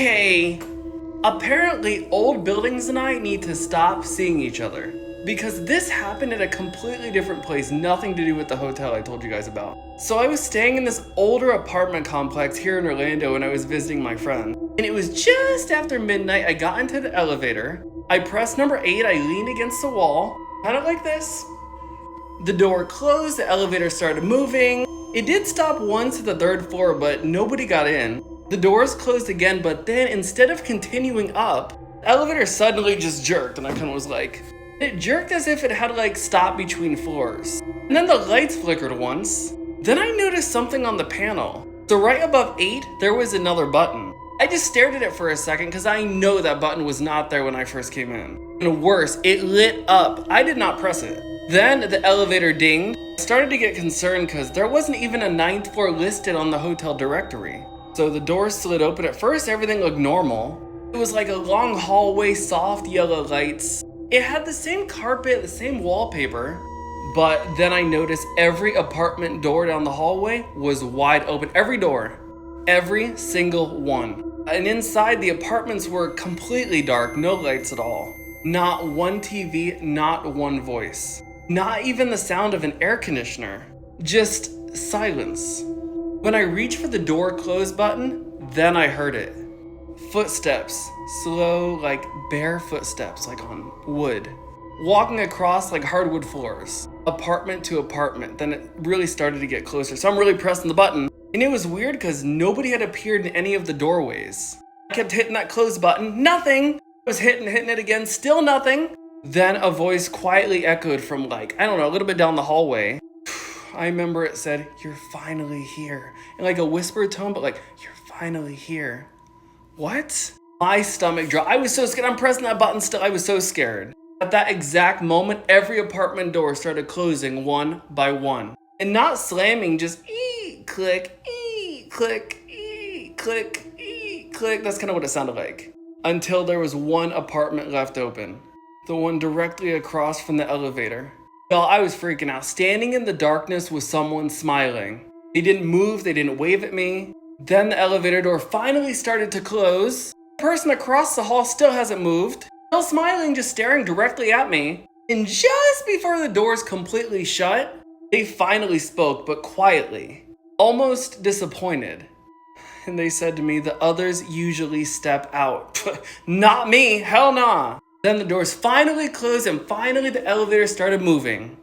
Okay. Apparently, old buildings and I need to stop seeing each other. Because this happened at a completely different place, nothing to do with the hotel I told you guys about. So I was staying in this older apartment complex here in Orlando when I was visiting my friend. And it was just after midnight, I got into the elevator. I pressed number 8, I leaned against the wall, kind of like this. The door closed, the elevator started moving. It did stop once at the 3rd floor, but nobody got in. The doors closed again, but then instead of continuing up, the elevator suddenly just jerked, and I kind of was like, it jerked as if it had like stopped between floors. And then the lights flickered once. Then I noticed something on the panel. So right above 8, there was another button. I just stared at it for a second because I know that button was not there when I first came in. And worse, it lit up. I did not press it. Then the elevator dinged. I started to get concerned because there wasn't even a 9th floor listed on the hotel directory. So the doors slid open. At first, everything looked normal. It was like a long hallway, soft yellow lights. It had the same carpet, the same wallpaper. But then I noticed every apartment door down the hallway was wide open. Every door. Every single one. And inside, the apartments were completely dark, no lights at all. Not one TV, not one voice. Not even the sound of an air conditioner. Just silence. When I reached for the door close button, then I heard it. Footsteps, slow, like bare footsteps, like on wood. Walking across like hardwood floors. Apartment to apartment, then it really started to get closer. So I'm really pressing the button. And it was weird because nobody had appeared in any of the doorways. I kept hitting that close button, nothing. I was hitting it again, still nothing. Then a voice quietly echoed from like, I don't know, a little bit down the hallway. I remember it said, "You're finally here." In like a whispered tone, but like, "You're finally here." What? My stomach dropped. I was so scared. I'm pressing that button still. I was so scared. At that exact moment, every apartment door started closing one by one. And not slamming, just click, click, click, click. That's kind of what it sounded like. Until there was one apartment left open. The one directly across from the elevator. Y'all, I was freaking out. Standing in the darkness with someone smiling. They didn't move, they didn't wave at me. Then the elevator door finally started to close. The person across the hall still hasn't moved. Still smiling, just staring directly at me. And just before the doors completely shut, they finally spoke, but quietly. Almost disappointed. And they said to me, "The others usually step out." Not me, hell nah. Then the doors finally closed and finally the elevator started moving.